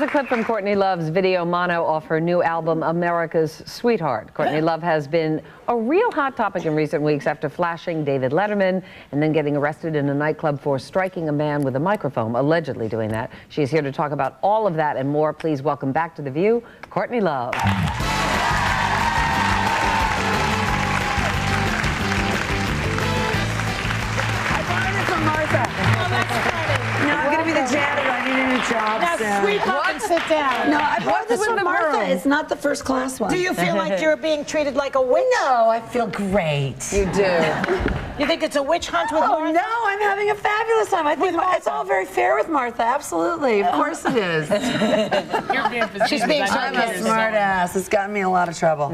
a clip from Courtney Love's video mono off her new album, America's Sweetheart. Courtney Love has been a real hot topic in recent weeks after flashing David Letterman and then getting arrested in a nightclub for striking a man with a microphone, allegedly doing that. She's here to talk about all of that and more. Please welcome back to The View, Courtney Love. Job, now, sweep up and sit down. No, I brought this from Martha. It's not the first class one. Do you feel like you're being treated like a witch? No, I feel great. You do. You think it's a witch hunt with Martha? No, I'm having a fabulous time. I think it's all very fair with Martha. Absolutely. Of course it is. She's being I'm a smart ass. It's gotten me in a lot of trouble.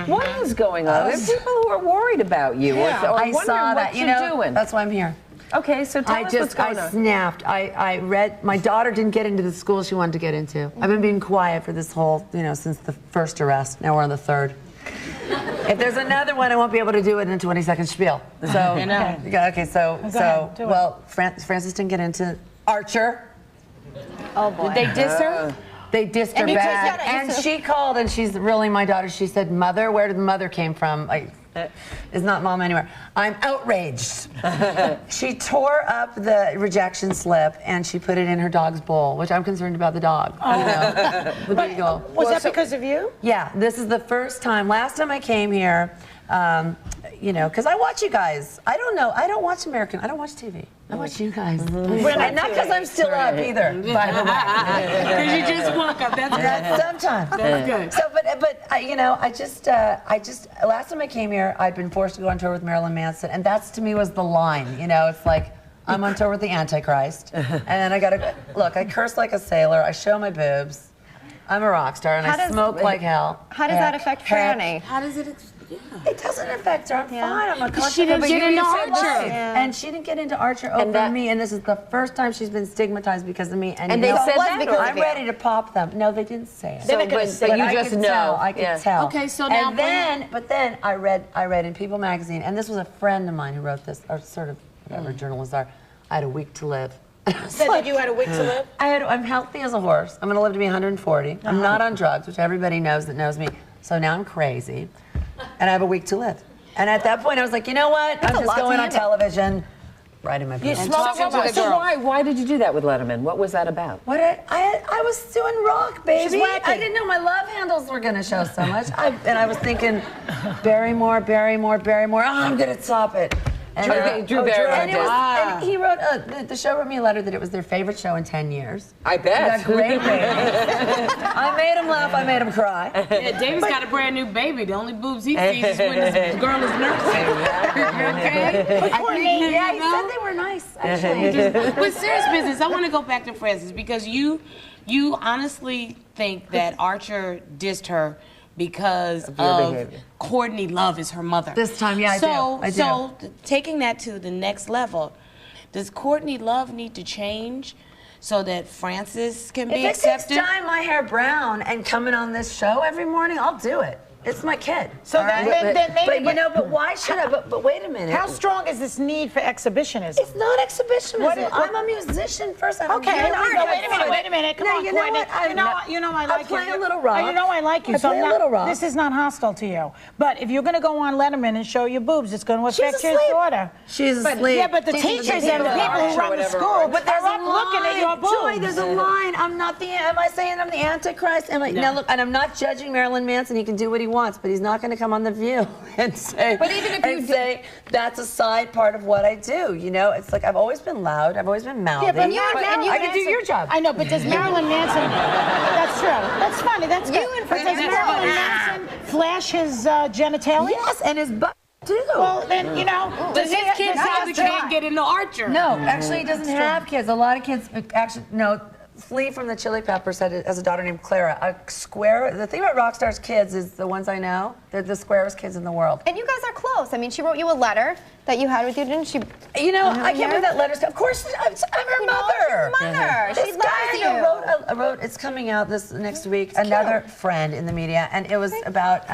What is going on? There's people who are worried about you. Yeah. Or I saw that. You know, doing. That's why I'm here. Okay, so tell us what's going on. I snapped. I read, my daughter didn't get into the school she wanted to get into. I've been being quiet for this whole, since the first arrest. Now we're on the third. If there's another one, I won't be able to do it in a 20-second spiel. So, okay, well, Frances didn't get into Archer. Oh, boy. Did they diss her? They dissed her bad. And she called, and she's really my daughter. She said, Mother, where did the mother came from? Is not mom anywhere. I'm outraged. She tore up the rejection slip and she put it in her dog's bowl, which I'm concerned about the dog. The beagle. Was that because of you? Yeah, this is the first time. Last time I came here, because I watch you guys. I don't watch American. I don't watch TV. I watch you guys. And not because I'm still up either, by the way. Because you just woke up. That's sometimes. That's good. So, but I just last time I came here, I'd been forced to go on tour with Marilyn Manson, and that's to me was the line. It's like I'm on tour with the Antichrist, and then I gotta look. I curse like a sailor. I show my boobs. I'm a rock star, and I smoke like hell. How does that affect Franny? How does it? It doesn't affect her. I'm fine. I'm a She didn't get into Archer. And she didn't get into Archer over me, and this is the first time she's been stigmatized because of me. And they said that? I'm ready to pop them. No, they didn't say it. But you just know. I could tell. Okay, so now. But then I read in People magazine, and this was a friend of mine who wrote this, or sort of whatever journalists are. I had a week to live. Said you had a week to live? I'm healthy as a horse. I'm going to live to be 140. I'm not on drugs, which everybody knows that knows me. So now I'm crazy. And I have a week to live. And at that point, I was like, you know what? I'm just going on television, right in my pants. So why did you do that with Letterman? What was that about? I was doing rock, baby. I didn't know my love handles were going to show so much. And I was thinking, Barrymore, Barrymore, Barrymore. Oh, I'm going to top it. And, Drew Barrymore. And he wrote, the show wrote me a letter that it was their favorite show in 10 years. I bet. Great I made him laugh, I made him cry. Yeah, David's got a brand new baby. The only boobs he sees is when this girl is nursing. Okay? Courtney, yeah, he said they were nice, actually. But serious business, I want to go back to Frances because you honestly think that Archer dissed her because of Courtney Love is her mother. This time, yeah, I do. So taking that to the next level, does Courtney Love need to change so that Frances can be accepted? If it takes dyeing my hair brown and coming on this show every morning, I'll do it. It's my kid. So then maybe. But why should I? But wait a minute. How strong is this need for exhibitionism? It's not exhibitionism. I'm a musician first. Okay. Wait a minute. Come on, you know Courtney. what? You know I like you. I play a little rock. You know I like you. I play a little rock. This is not hostile to you. But if you're going to go on Letterman and show your boobs, it's going to affect your daughter. She's asleep. Yeah, but the teachers and the people who run the school, but they're up looking at your boobs. Joy, there's a line. Am I saying I'm the Antichrist? Now look, and I'm not judging Marilyn Manson. He can do what he wants, but he's not going to come on The View and say, that's a side part of what I do. It's like I've always been loud. I've always been mouthy. Yeah, but I can do your job. I know, but does Marilyn Manson? That's true. That's funny. That's good. Does Marilyn Manson flash his genitalia? Yes, and his butt too. Well, then does his kid probably can't get into Archer? No, actually, he doesn't have kids. A lot of kids actually no. Flea from the Chili Peppers has a daughter named Clara. The thing about rock stars' kids is the ones I know, they're the squarest kids in the world. And you guys are close. I mean, she wrote you a letter that you had with you, didn't she? I can't believe that letter's. Of course, I'm her mother. She's your mother. This guy wrote. It's coming out this next week. Another friend in the media, and it was about.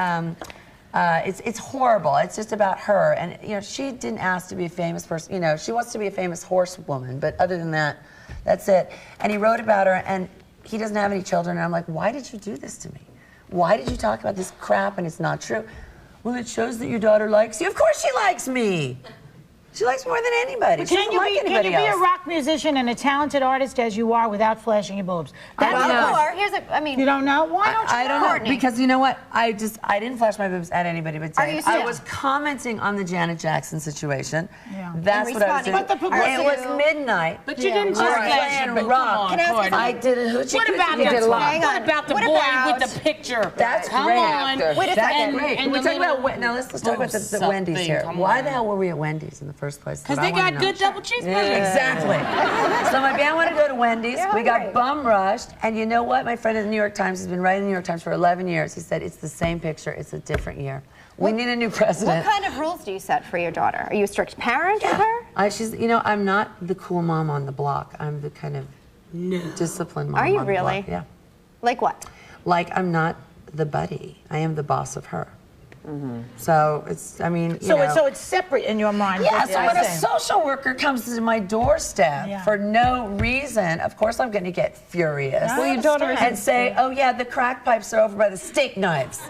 It's horrible. It's just about her, and she didn't ask to be a famous person. She wants to be a famous horsewoman, but other than that. That's it. And he wrote about her, and he doesn't have any children. And I'm like, why did you do this to me? Why did you talk about this crap and it's not true? Well, it shows that your daughter likes you. Of course she likes me. She likes me more than anybody. She doesn't like anybody Can you be else. a rock musician and a talented artist as you are without flashing your boobs? Or I mean, You don't know? Why don't you I don't know, because you know what? I didn't flash my boobs at anybody but Dave. I was commenting on the Janet Jackson situation. Yeah. That's what I was doing. But the publicity- It was midnight. But you didn't just I was flash playing your rock. Can I ask you Courtney. I did a hoochie What about coochie. the did a lot. Hang on. What about the What boy about- with the picture? That's Come great. on. Wait a That's second. great. And We're the talking about little now. Let's talk about the something, Wendy's here. come Why on. the hell were we at Wendy's in the first place? Because they got good double cheeseburgers. Exactly. So my band wanted to go to Wendy's. We got bum rushed. And you know what? My friend at the New York Times has been writing the New York Times for 11 years. He said, it's the same picture. It's a different year. We need a new president. What kind of rules do you set for your daughter? Are you a strict parent with her? She's, I'm not the cool mom on the block. I'm the kind of disciplined mom Are you on the really? block. Yeah. Like what? Like I'm not the buddy. I am the boss of her. So it's, I mean, you know. So it's separate in your mind. Yeah, what so you're when a saying. social worker comes to my doorstep for no reason, of course I'm going to get furious. Well, your daughter is- and say, oh yeah, the crack pipes are over by the steak knives.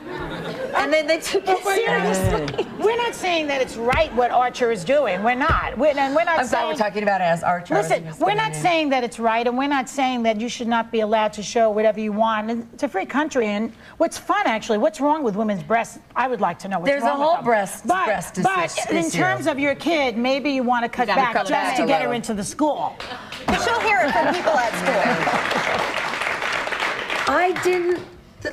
And then they took it seriously. We're not saying that it's right what Archer is doing. We're not. We're not I'm saying. sorry, we're talking about it as Archer. Listen, we're not saying that it's right, and we're not saying that you should not be allowed to show whatever you want. It's a free country, and what's fun, actually, what's wrong with women's breasts? I would like to know what's There's wrong a with whole them. breast But in issue. terms of your kid, maybe you want to cut gotta back cut just back to a get her little. into the school. She'll hear it from people at school. I didn't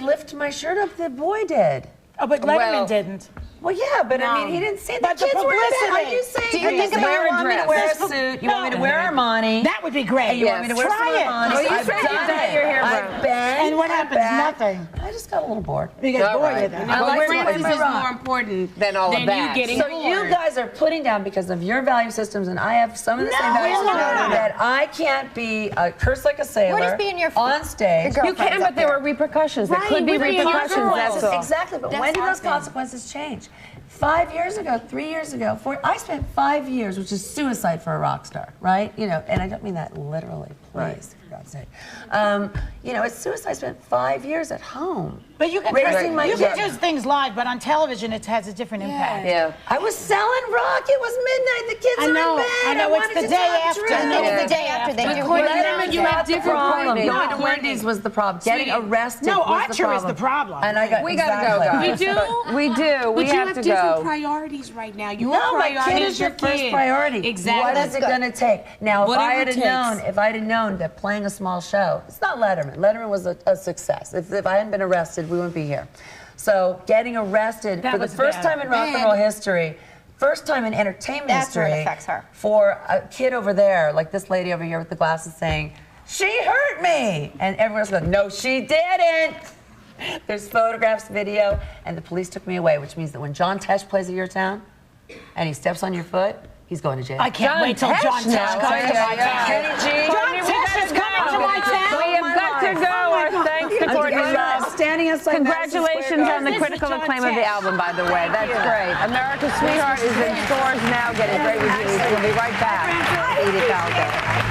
lift my shirt up, the boy did. Oh, but Letterman Well- didn't. Well, yeah, but I mean, he didn't say the But the kids were in that. Are publicity. you saying Do you think about you want me to wear a dress? suit? You want me to wear Armani? That would be great. And you want me to wear Try some it. Armani? Well, you I've said you done dyed it. your hair I've brown. been, And what I'm happens? back. Nothing. I just got a little bored. You get All bored right. with that. I like Friends to is wear rock. more important Than all of than that. you getting So you bored. guys are putting down because of your value systems, and I have some of the same No, value we're systems not. that I can't be a curse like a sailor We're just being your on stage. your You can, but there were repercussions. There could be we're being your repercussions. girls. That's all. Exactly, but when did those consequences change? 5 years ago, 3 years ago, I spent 5 years, which is suicide for a rock star, right? And I don't mean that literally, please, for God's sake. It's suicide. I spent 5 years at home. But you can, raising my you can kid. do things live, but on television it has a different impact. Yeah. I was selling rock. It was midnight. The kids I are know, in bed. I know, it's wanted the to day talk after. truth. I know, It's the day after they But do. Courtney, Letterman, you you have have the different problem. Courtney. Going to Courtney. Wendy's was the problem. Getting Sweetie. arrested No, was the Archer problem. is the problem. And I got We gotta go, exactly. guys. We do? We do. We But you have have to different go. priorities right now. Your No, my priority kid is is your your first kid. priority. Exactly. What is it going to take? Now, Whatever if it takes. I had known that playing a small show, it's not Letterman. Letterman was a success. If I hadn't been arrested, we wouldn't be here. So getting arrested That for the was first bad. time in rock and roll history, first time in entertainment That's where history, it affects her. for a kid over there, like this lady over here with the glasses saying, "She hurt me," and everyone's going, "No, she didn't." There's photographs, video, and the police took me away, which means that when John Tesh plays at your town and he steps on your foot, he's going to jail. I can't wait till John Tesh now. comes to my town. Kenny G. John Tesh is coming to my town. We have got to go. Our thanks to Courtney Love. Standing outside Congratulations on the This is critical John acclaim of the Tesh. album, by the way. That's great. America's Sweetheart is in stores now, getting great reviews. We'll be right back. Edie Falco.